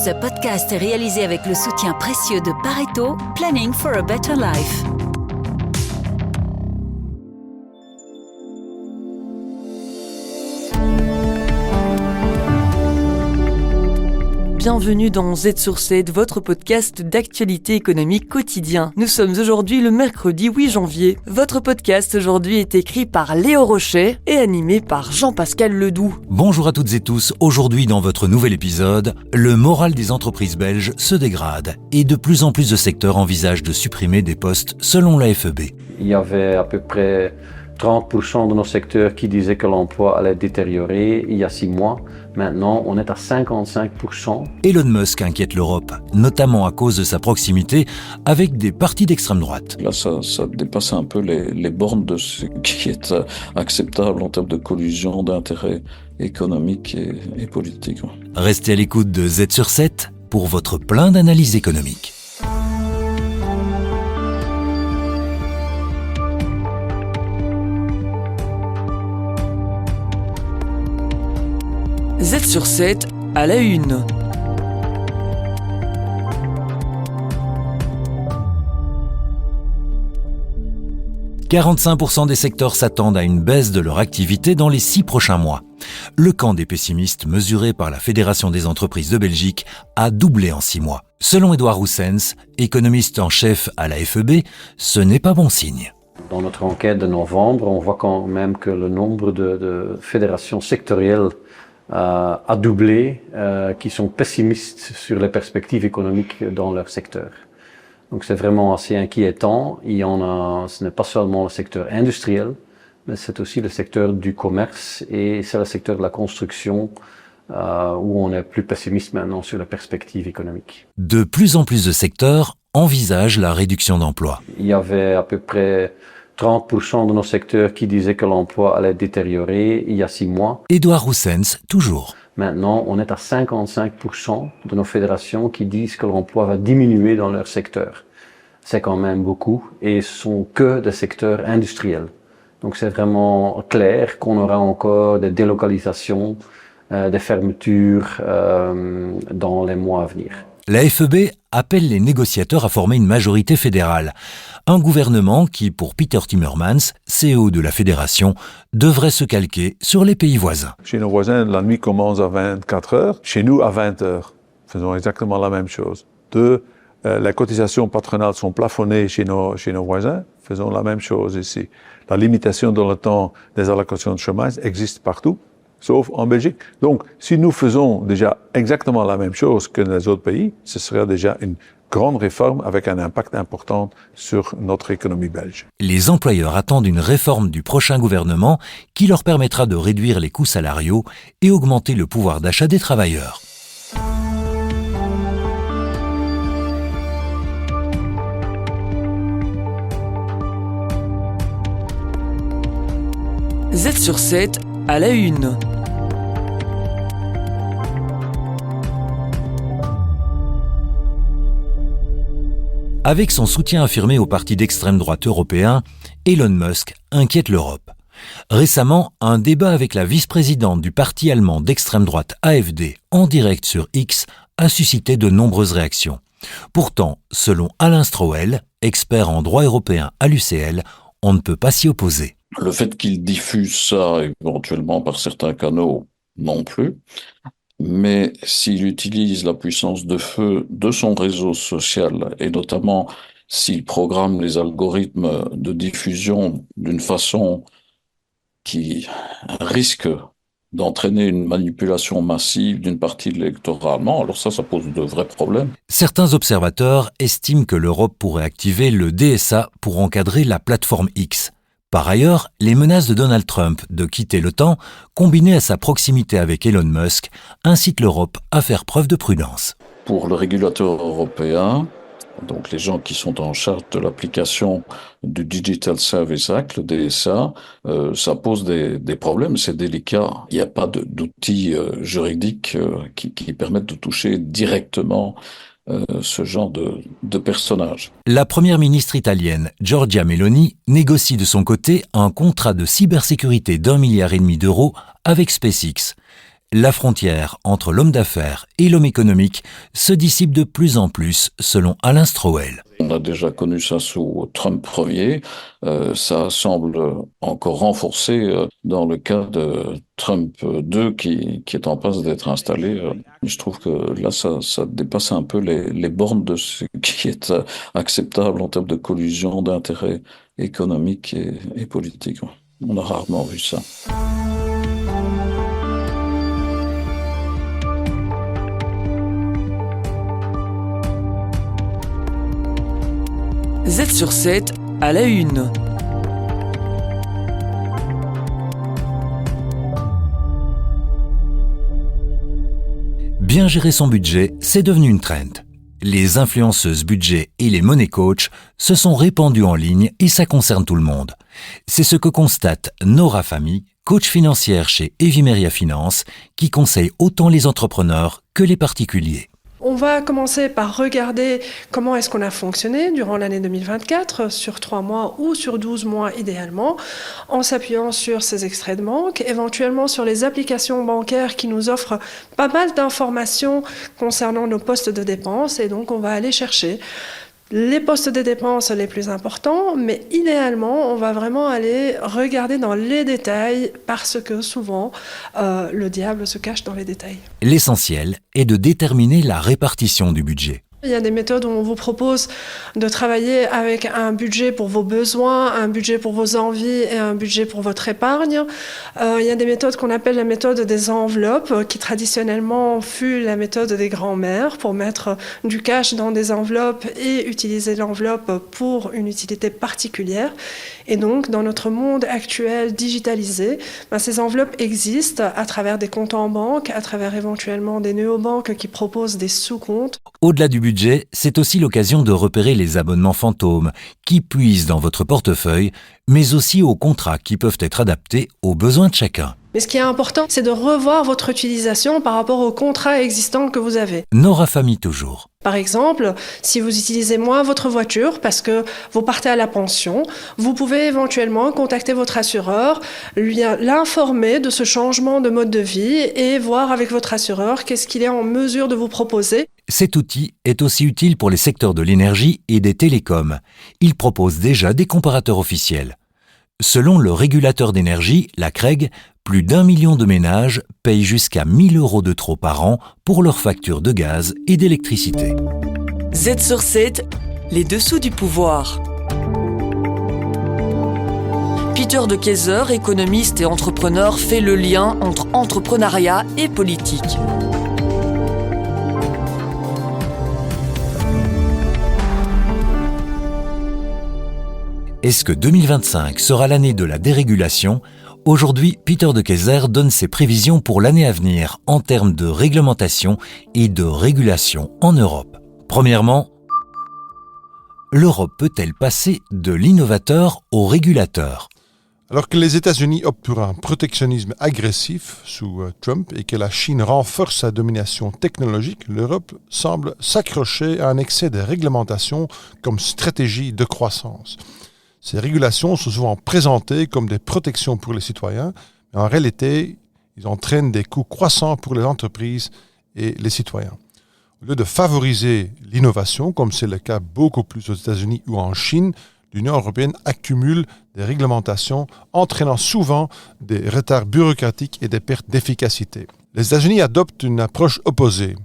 Ce podcast est réalisé avec le soutien précieux de Pareto, Planning for a Better Life. Bienvenue dans Z sur Z, votre podcast d'actualité économique quotidien. Nous sommes aujourd'hui le mercredi 8 janvier. Votre podcast aujourd'hui est écrit par Léo Rochet et animé par Jean-Pascal Ledoux. Bonjour à toutes et tous. Aujourd'hui dans votre nouvel épisode, le moral des entreprises belges se dégrade et de plus en plus de secteurs envisagent de supprimer des postes selon la FEB. Il y avait à peu près 30% de nos secteurs qui disaient que l'emploi allait détériorer il y a 6 mois. Maintenant, on est à 55%. Elon Musk inquiète l'Europe, notamment à cause de sa proximité avec des partis d'extrême droite. Là, ça dépasse un peu les bornes de ce qui est acceptable en termes de collusion d'intérêts économiques et politiques. Restez à l'écoute de Z sur 7 pour votre plein d'analyses économiques. Z sur 7 à la une. « 45% des secteurs s'attendent à une baisse de leur activité dans les 6 prochains mois. Le camp des pessimistes mesuré par la Fédération des entreprises de Belgique a doublé en 6 mois. Selon Edouard Roussens, économiste en chef à la FEB, ce n'est pas bon signe. Dans notre enquête de novembre, on voit quand même que le nombre de fédérations sectorielles a doublé, qui sont pessimistes sur les perspectives économiques dans leur secteur. Donc c'est vraiment assez inquiétant. Ce n'est pas seulement le secteur industriel, mais c'est aussi le secteur du commerce et c'est le secteur de la construction où on est plus pessimiste maintenant sur la perspective économique. De plus en plus de secteurs envisagent la réduction d'emplois. Il y avait à peu près 30% de nos secteurs qui disaient que l'emploi allait détériorer il y a 6 mois. Edouard Roussens, toujours. Maintenant, on est à 55% de nos fédérations qui disent que l'emploi va diminuer dans leur secteur. C'est quand même beaucoup et ce sont que des secteurs industriels. Donc c'est vraiment clair qu'on aura encore des délocalisations, des fermetures dans les mois à venir. La FEB appelle les négociateurs à former une majorité fédérale. Un gouvernement qui, pour Peter Timmermans, CEO de la fédération, devrait se calquer sur les pays voisins. Chez nos voisins, la nuit commence à 24 heures, chez nous à 20 heures. Faisons exactement la même chose. Les cotisations patronales sont plafonnées chez nos voisins, faisons la même chose ici. La limitation dans le temps des allocations de chômage existe partout, sauf en Belgique. Donc, si nous faisons déjà exactement la même chose que les autres pays, ce serait déjà une grande réforme avec un impact important sur notre économie belge. Les employeurs attendent une réforme du prochain gouvernement qui leur permettra de réduire les coûts salariaux et augmenter le pouvoir d'achat des travailleurs. Z sur 7 à la une. Avec son soutien affirmé au parti d'extrême droite européen, Elon Musk inquiète l'Europe. Récemment, un débat avec la vice-présidente du parti allemand d'extrême droite AfD en direct sur X a suscité de nombreuses réactions. Pourtant, selon Alain Strohel, expert en droit européen à l'UCL, on ne peut pas s'y opposer. Le fait qu'il diffuse ça éventuellement par certains canaux, non plus. Mais s'il utilise la puissance de feu de son réseau social, et notamment s'il programme les algorithmes de diffusion d'une façon qui risque d'entraîner une manipulation massive d'une partie de l'électorat allemand, alors ça pose de vrais problèmes. Certains observateurs estiment que l'Europe pourrait activer le DSA pour encadrer la plateforme X. Par ailleurs, les menaces de Donald Trump de quitter l'OTAN, combinées à sa proximité avec Elon Musk, incitent l'Europe à faire preuve de prudence. Pour le régulateur européen, donc les gens qui sont en charge de l'application du Digital Service Act, le DSA, ça pose des problèmes, c'est délicat. Il n'y a pas d'outils juridiques qui permettent de toucher directement ce genre de personnage. La première ministre italienne, Giorgia Meloni, négocie de son côté un contrat de cybersécurité d'1,5 milliard d'euros avec SpaceX. La frontière entre l'homme d'affaires et l'homme économique se dissipe de plus en plus, selon Alain Strauel. On a déjà connu ça sous Trump Ier. Ça semble encore renforcé dans le cas de Trump II qui est en passe d'être installé. Je trouve que là, ça dépasse un peu les bornes de ce qui est acceptable en termes de collusion d'intérêts économiques et politiques. On a rarement vu ça. Z sur 7 à la une. Bien gérer son budget, c'est devenu une trend. Les influenceuses budget et les money coach se sont répandues en ligne et ça concerne tout le monde. C'est ce que constate Nora Famy, coach financière chez Evimeria Finance, qui conseille autant les entrepreneurs que les particuliers. On va commencer par regarder comment est-ce qu'on a fonctionné durant l'année 2024, sur 3 mois ou sur 12 mois idéalement, en s'appuyant sur ces extraits de banque, éventuellement sur les applications bancaires qui nous offrent pas mal d'informations concernant nos postes de dépenses, et donc on va aller chercher les postes de dépenses les plus importants, mais idéalement, on va vraiment aller regarder dans les détails parce que souvent, le diable se cache dans les détails. L'essentiel est de déterminer la répartition du budget. Il y a des méthodes où on vous propose de travailler avec un budget pour vos besoins, un budget pour vos envies et un budget pour votre épargne. Il y a des méthodes qu'on appelle la méthode des enveloppes, qui traditionnellement fut la méthode des grands-mères pour mettre du cash dans des enveloppes et utiliser l'enveloppe pour une utilité particulière. Et donc, dans notre monde actuel digitalisé, ces enveloppes existent à travers des comptes en banque, à travers éventuellement des néobanques qui proposent des sous-comptes. Au-delà du budget, c'est aussi l'occasion de repérer les abonnements fantômes qui puisent dans votre portefeuille, mais aussi aux contrats qui peuvent être adaptés aux besoins de chacun. Mais ce qui est important, c'est de revoir votre utilisation par rapport aux contrats existants que vous avez. Nora Famy toujours. Par exemple, si vous utilisez moins votre voiture parce que vous partez à la pension, vous pouvez éventuellement contacter votre assureur, l'informer de ce changement de mode de vie et voir avec votre assureur qu'est-ce qu'il est en mesure de vous proposer. Cet outil est aussi utile pour les secteurs de l'énergie et des télécoms. Il propose déjà des comparateurs officiels. Selon le régulateur d'énergie, la CREG, plus d'1 million de ménages payent jusqu'à 1 000 € de trop par an pour leurs factures de gaz et d'électricité. Z sur 7, les dessous du pouvoir. Peter de Keyser, économiste et entrepreneur, fait le lien entre entrepreneuriat et politique. Est-ce que 2025 sera l'année de la dérégulation ? Aujourd'hui, Peter de Keyser donne ses prévisions pour l'année à venir en termes de réglementation et de régulation en Europe. Premièrement, l'Europe peut-elle passer de l'innovateur au régulateur ? Alors que les États-Unis optent pour un protectionnisme agressif sous Trump et que la Chine renforce sa domination technologique, l'Europe semble s'accrocher à un excès de réglementation comme stratégie de croissance. Ces régulations sont souvent présentées comme des protections pour les citoyens, mais en réalité, ils entraînent des coûts croissants pour les entreprises et les citoyens. Au lieu de favoriser l'innovation, comme c'est le cas beaucoup plus aux États-Unis ou en Chine, l'Union européenne accumule des réglementations entraînant souvent des retards bureaucratiques et des pertes d'efficacité. Les États-Unis adoptent une approche opposée.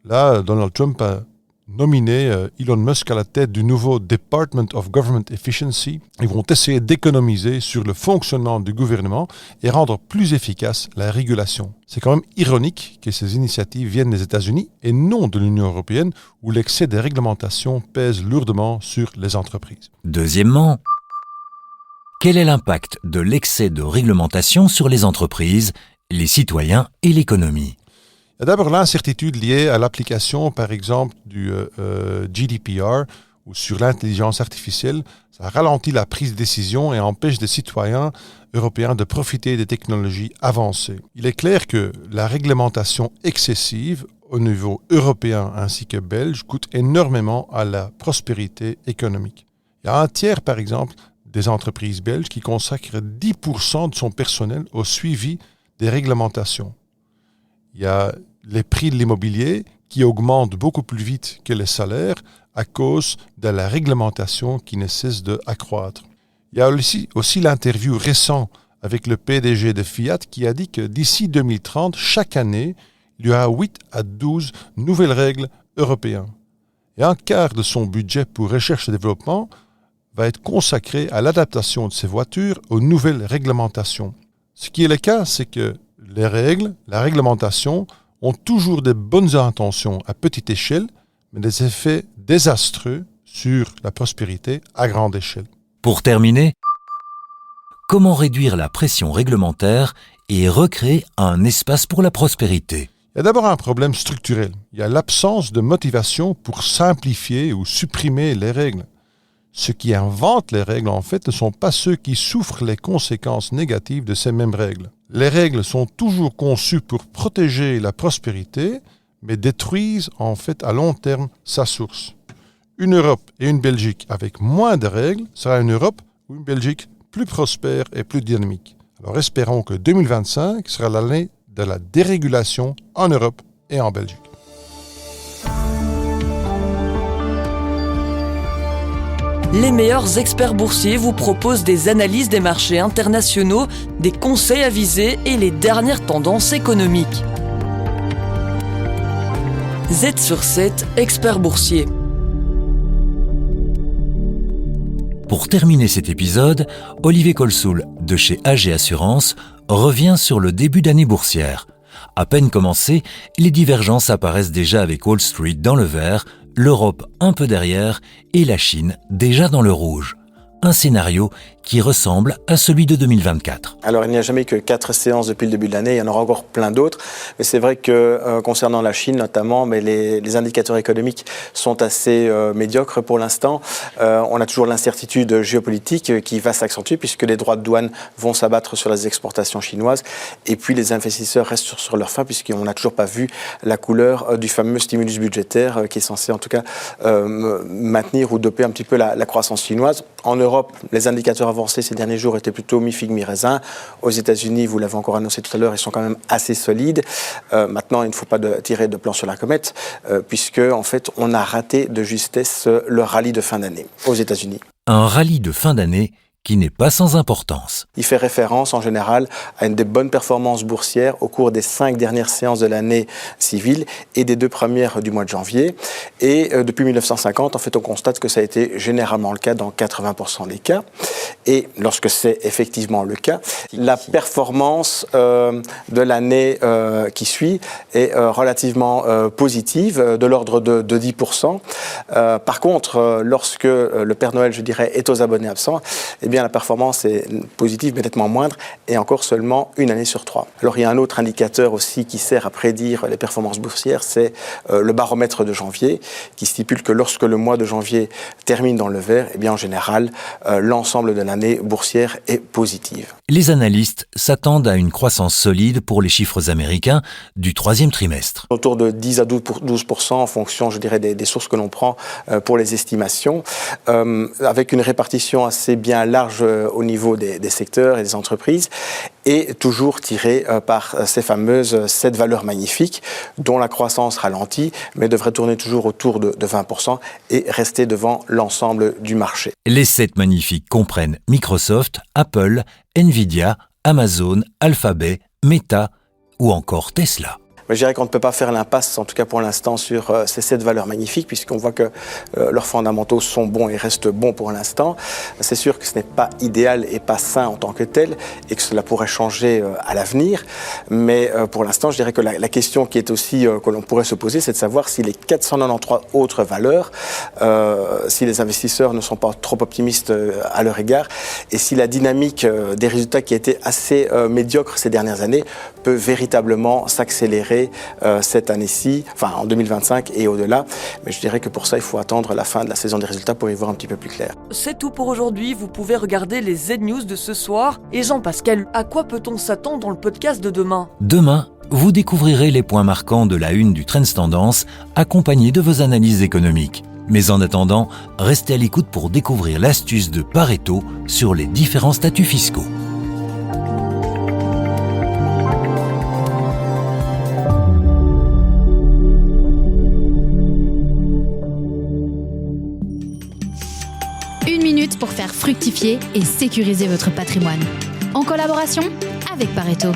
Là, Donald Trump a nominé Elon Musk à la tête du nouveau Department of Government Efficiency. Ils vont essayer d'économiser sur le fonctionnement du gouvernement et rendre plus efficace la régulation. C'est quand même ironique que ces initiatives viennent des États-Unis et non de l'Union européenne où l'excès des réglementations pèse lourdement sur les entreprises. Deuxièmement, quel est l'impact de l'excès de réglementation sur les entreprises, les citoyens et l'économie ? Il y a d'abord l'incertitude liée à l'application, par exemple, du GDPR ou sur l'intelligence artificielle. Ça ralentit la prise de décision et empêche les citoyens européens de profiter des technologies avancées. Il est clair que la réglementation excessive au niveau européen ainsi que belge coûte énormément à la prospérité économique. Il y a un tiers, par exemple, des entreprises belges qui consacrent 10% de son personnel au suivi des réglementations. il y a les prix de l'immobilier qui augmentent beaucoup plus vite que les salaires à cause de la réglementation qui ne cesse d'accroître. Il y a aussi l'interview récente avec le PDG de Fiat qui a dit que d'ici 2030, chaque année, il y aura 8 à 12 nouvelles règles européennes. Et un quart de son budget pour recherche et développement va être consacré à l'adaptation de ces voitures aux nouvelles réglementations. Ce qui est le cas, c'est que les règles, la réglementation, ont toujours de bonnes intentions à petite échelle, mais des effets désastreux sur la prospérité à grande échelle. Pour terminer, comment réduire la pression réglementaire et recréer un espace pour la prospérité ? Il y a d'abord un problème structurel. Il y a l'absence de motivation pour simplifier ou supprimer les règles. Ceux qui inventent les règles, en fait, ne sont pas ceux qui souffrent les conséquences négatives de ces mêmes règles. Les règles sont toujours conçues pour protéger la prospérité, mais détruisent en fait à long terme sa source. Une Europe et une Belgique avec moins de règles sera une Europe ou une Belgique plus prospère et plus dynamique. Alors espérons que 2025 sera l'année de la dérégulation en Europe et en Belgique. Les meilleurs experts boursiers vous proposent des analyses des marchés internationaux, des conseils avisés et les dernières tendances économiques. Z sur 7, experts boursiers. Pour terminer cet épisode, Olivier Colsoul, de chez AG Assurance, revient sur le début d'année boursière. À peine commencé, les divergences apparaissent déjà avec Wall Street dans le vert, l'Europe un peu derrière et la Chine déjà dans le rouge. Un scénario qui ressemble à celui de 2024. Alors il n'y a jamais que 4 séances depuis le début de l'année, il y en aura encore plein d'autres, mais c'est vrai que concernant la Chine notamment, mais les indicateurs économiques sont assez médiocres pour l'instant. On a toujours l'incertitude géopolitique qui va s'accentuer puisque les droits de douane vont s'abattre sur les exportations chinoises et puis les investisseurs restent sur leur faim puisqu'on n'a toujours pas vu la couleur du fameux stimulus budgétaire qui est censé en tout cas maintenir ou doper un petit peu la croissance chinoise. En Europe, les indicateurs avancés ces derniers jours étaient plutôt mi-figue, mi-raisin. Aux États-Unis, vous l'avez encore annoncé tout à l'heure, ils sont quand même assez solides. Maintenant, il ne faut pas tirer de plan sur la comète, puisque en fait, on a raté de justesse le rallye de fin d'année aux États-Unis. Un rallye de fin d'année qui n'est pas sans importance. Il fait référence en général à une des bonnes performances boursières au cours des 5 dernières séances de l'année civile et des 2 premières du mois de janvier. Et depuis 1950, en fait, on constate que ça a été généralement le cas dans 80% des cas. Et lorsque c'est effectivement le cas, la performance de l'année qui suit est relativement positive, de l'ordre de 10%. Par contre, lorsque le Père Noël, je dirais, est aux abonnés absents, eh bien la performance est positive mais nettement moindre et encore seulement une année sur 3. Alors il y a un autre indicateur aussi qui sert à prédire les performances boursières, c'est le baromètre de janvier qui stipule que lorsque le mois de janvier termine dans le vert, eh bien en général l'ensemble de l'année boursière est positive. Les analystes s'attendent à une croissance solide pour les chiffres américains du 3e trimestre. Autour de 10 à 12% en fonction, je dirais, des sources que l'on prend pour les estimations, avec une répartition assez bien large au niveau des secteurs et des entreprises, et toujours tiré par ces fameuses 7 valeurs magnifiques dont la croissance ralentit, mais devrait tourner toujours autour de 20% et rester devant l'ensemble du marché. Les 7 magnifiques comprennent Microsoft, Apple, Nvidia, Amazon, Alphabet, Meta ou encore Tesla. Je dirais qu'on ne peut pas faire l'impasse, en tout cas pour l'instant, sur ces 7 valeurs magnifiques, puisqu'on voit que leurs fondamentaux sont bons et restent bons pour l'instant. C'est sûr que ce n'est pas idéal et pas sain en tant que tel, et que cela pourrait changer à l'avenir. Mais pour l'instant, je dirais que la question qui est aussi que l'on pourrait se poser, c'est de savoir si les 493 autres valeurs, si les investisseurs ne sont pas trop optimistes à leur égard, et si la dynamique des résultats qui a été assez médiocre ces dernières années peut véritablement s'accélérer cette année-ci, enfin en 2025 et au-delà. Mais je dirais que pour ça, il faut attendre la fin de la saison des résultats pour y voir un petit peu plus clair. C'est tout pour aujourd'hui. Vous pouvez regarder les Z-News de ce soir. Et Jean-Pascal, à quoi peut-on s'attendre dans le podcast de demain ? Demain, vous découvrirez les points marquants de la une du Trends Tendance, accompagnés de vos analyses économiques. Mais en attendant, restez à l'écoute pour découvrir l'astuce de Pareto sur les différents statuts fiscaux. pour faire fructifier et sécuriser votre patrimoine. En collaboration avec Pareto.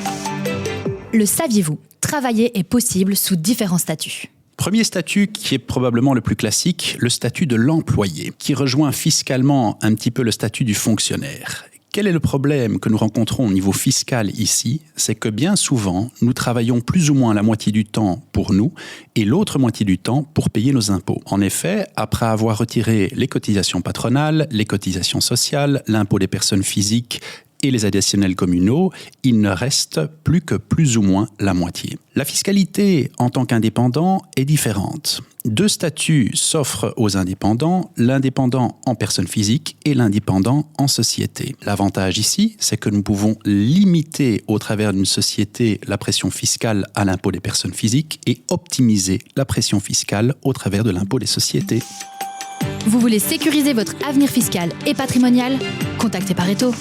Le saviez-vous ? Travailler est possible sous différents statuts. Premier statut qui est probablement le plus classique, le statut de l'employé, qui rejoint fiscalement un petit peu le statut du fonctionnaire. Quel est le problème que nous rencontrons au niveau fiscal ici ? C'est que bien souvent, nous travaillons plus ou moins la moitié du temps pour nous et l'autre moitié du temps pour payer nos impôts. En effet, après avoir retiré les cotisations patronales, les cotisations sociales, l'impôt des personnes physiques et les additionnels communaux, il ne reste plus que plus ou moins la moitié. La fiscalité en tant qu'indépendant est différente. Deux statuts s'offrent aux indépendants, l'indépendant en personne physique et l'indépendant en société. L'avantage ici, c'est que nous pouvons limiter au travers d'une société la pression fiscale à l'impôt des personnes physiques et optimiser la pression fiscale au travers de l'impôt des sociétés. Vous voulez sécuriser votre avenir fiscal et patrimonial ? Contactez Pareto.